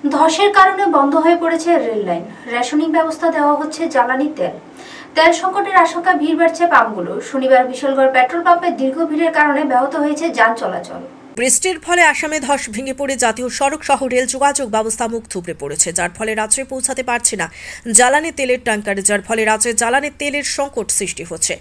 ধসের কারণে বন্ধ হয়ে পড়েছে রেল লাইন। রেশনিং ব্যবস্থা দেওয়া হচ্ছে জ্বালানি তেল সংকটের আশঙ্কা। ভিড় বাড়ছে পাম্পগুলো। শনিবার বিশালগড় পেট্রোল পাম্পে দীর্ঘ ভিড়ের কারণে ব্যাহত হয়েছে যান চলাচল। বৃষ্টির ফলে আসামে ধস ভেঙে পড়ে জাতীয় সড়ক সহ রেল যোগাযোগ ব্যবস্থা মুখ থুবড়ে পড়েছে, যার ফলে রাজ্যে পৌঁছাতে পারছে না জ্বালানি তেলের ট্যাঙ্কার, যার ফলে রাজ্যে জ্বালানি তেলের সংকট সৃষ্টি হচ্ছে।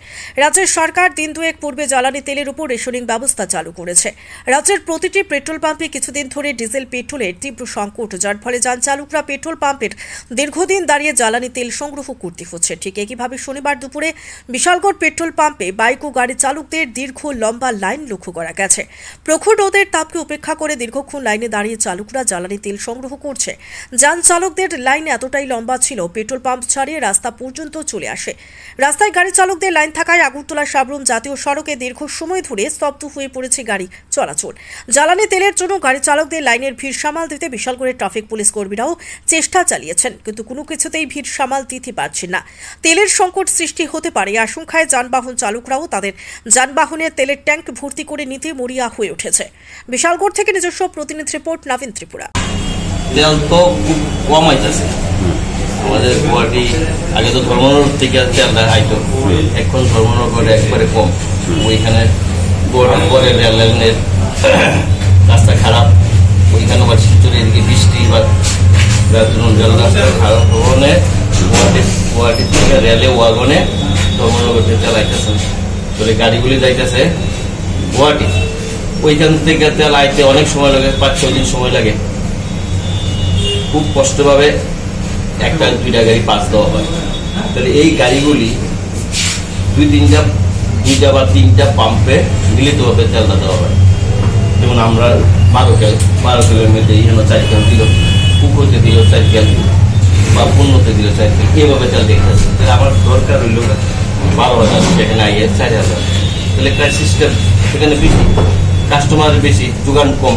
রাজ্যের সরকার দিন দুয়েক পূর্বে জ্বালানি তেলের উপর রেশনিং ব্যবস্থা চালু করেছে। রাজ্যের প্রতিটি পেট্রোল পাম্পে কিছুদিন ধরে ডিজেল পেট্রোলের তীব্র সংকট, যার ফলে যান চালকরা পেট্রোল পাম্পের দীর্ঘদিন দাঁড়িয়ে জ্বালানি তেল সংগ্রহ করতে হচ্ছে। ঠিক একইভাবে শনিবার দুপুরে বিশালগড় পেট্রোল পাম্পে বাইক ও গাড়ি চালকদের দীর্ঘ লম্বা লাইন লক্ষ্য করা গেছে। প্রখর রোদের তাপকে উপেক্ষা করে দীর্ঘক্ষণ লাইনে দাঁড়িয়ে চালকরা জ্বালানি তেল সংগ্রহ করছে। যান চালকদের লাইন এতটাই লম্বা ছিল, পেট্রোল পাম্প ছাড়িয়ে রাস্তা পর্যন্ত চলে আসে। রাস্তায় গাড়ি চালকদের লাইন থাকায় আগরতলা সাবরুম জাতীয় সড়কে দীর্ঘ সময় ধরে স্তব্ধ হয়ে পড়েছে গাড়ি চলাচল। জ্বালানি তেলের জন্য গাড়ি চালকদের লাইনের ভিড় সামাল দিতে বিশালগড়ের ট্রাফিক পুলিশ কর্মীরাও চেষ্টা চালিয়েছেন, কিন্তু কোনো কিছুতেই ভিড় সামাল দিতে পারছেন না। তেলের সংকট সৃষ্টি হতে পারে আশঙ্কায় যানবাহন চালকরাও তাদের যানবাহনের তেলের ট্যাঙ্ক ভর্তি করে নিতে মরিয়া হয়ে উঠেছে। বিশালগড় থেকে নিজস্ব প্রতিনিধি রিপোর্ট, নবীন ত্রিপুরা। তেল তো খুব কম হইতেছে আমাদের গুয়াহাটি। আগে তো ধর্মনগর থেকে তেলটা আইতো, এখন ধর্মনগর একবারে কম। ওইখানে গুয়াহাটি পরে রেল লাইনের রাস্তা খারাপ, ওইখানে আবার শিলচরে এদিকে বৃষ্টি বা রেল রাস্তা খারাপ ভবনে গুয়াহাটি থেকে রেলে ওয়াগনে ধর্মনগর থেকে তেল আইতেছে। তাহলে গাড়িগুলি যাইতেছে গুয়াহাটি, ওইখান থেকে তেল আইতে অনেক সময় লাগে, 5-6 দিন সময় লাগে। খুব কষ্টভাবে একটা দুইটা গাড়ি পাস দেওয়া হয়। তাহলে এই গাড়িগুলি দুইটা বা তিনটা পাম্পে মিলিতভাবে তেলটা দেওয়া হয়। যেমন আমরা 12 কেলের মধ্যে এখানে 4 কেল দিল, পুকুরতে দিল 4 কেল, বা পূর্ণতে দিল 4 কেল, এইভাবে তেল দেখতে আসে। তাহলে আমার দরকার হইল 12,000, সেখানে আইয়ে 4,000। তাহলে একটা সিস্টেম সেখানে বেশি, কাস্টমার বেশি, যোগান কম,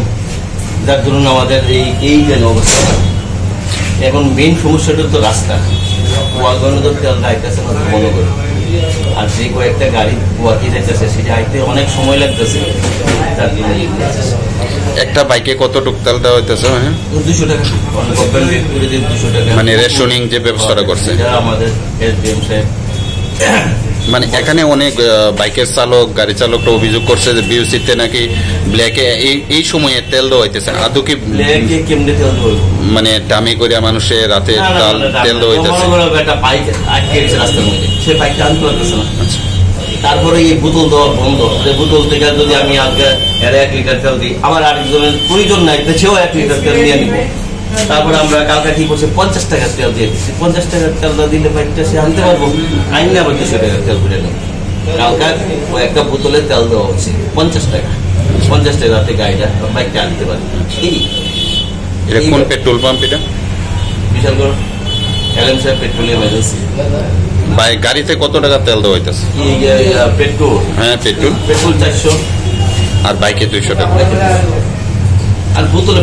যার ধরুন আমাদের এই যেন অবস্থা। এখন মেইন সমস্যাটা তো রাস্তা। ওয়াগনে তো তেল যাইতেছে না মনে করে, আর যে কয়েকটা গাড়ি গুয়াহাটি যাইতেছে সেটা আইতে অনেক সময় লাগতেছে। তার জন্য একটা বাইকে কতটুকু তেল দেওয়া হইতেছে? 200 টাকা গভর্নমেন্ট করে দিয়ে 200 টাকা, মানে রেশনিং যে ব্যবস্থাটা করছে আমাদের এসডিএম সাহেব। মানে এখানে অনেক বাইকের চালক, গাড়ি চালকরা অভিযোগ করছে যে বিউসিতে নাকি ব্ল্যাকে এই সময়ে তেল দেওয়া হইতেছে। আদৌ কি ব্ল্যাকে কেমনে তেল দেওয়া, মানে ডামি করে মানুষের রাতে তেল দেওয়া হইতেছে? একটা বাইক আটকে গেছে রাস্তার মধ্যে, সে বাইকটা আনতে পারতেছে না। তারপরে এই বোতল দেওয়া বন্ধ। বোতল থেকে যদি আমি আজকে 1 লিটার তেল দিই, আমার আরেকজনের প্রয়োজন নাই, সেও 1 লিটার তেল নিয়ে নিব। তারপরে আমরা কালকে কি করছি, 50 টাকার তেল দিয়ে দিচ্ছি। 50 টাকার তেলটা দিলে বাইকটা সে আনতে পারবো, আইনে আবার 200 টাকার তেল করে নেব। কালকা একটা বোতলে তেল দেওয়া হচ্ছে 50 টাকা। 50 টাকাতে গাড়িটা বাইকটা আনতে পারে। এটা কোন পেট্রোল পাম্প? এটা বিশালগড় এলএম সাহেব পেট্রোলিয়াম এজেন্সি। গাড়িতে কত টাকা তেল দেওয়া হইতেছে? পেট্রোল, হ্যাঁ পেট্রোল 400, আর বাইকে 200 টাকা। আর বোতলে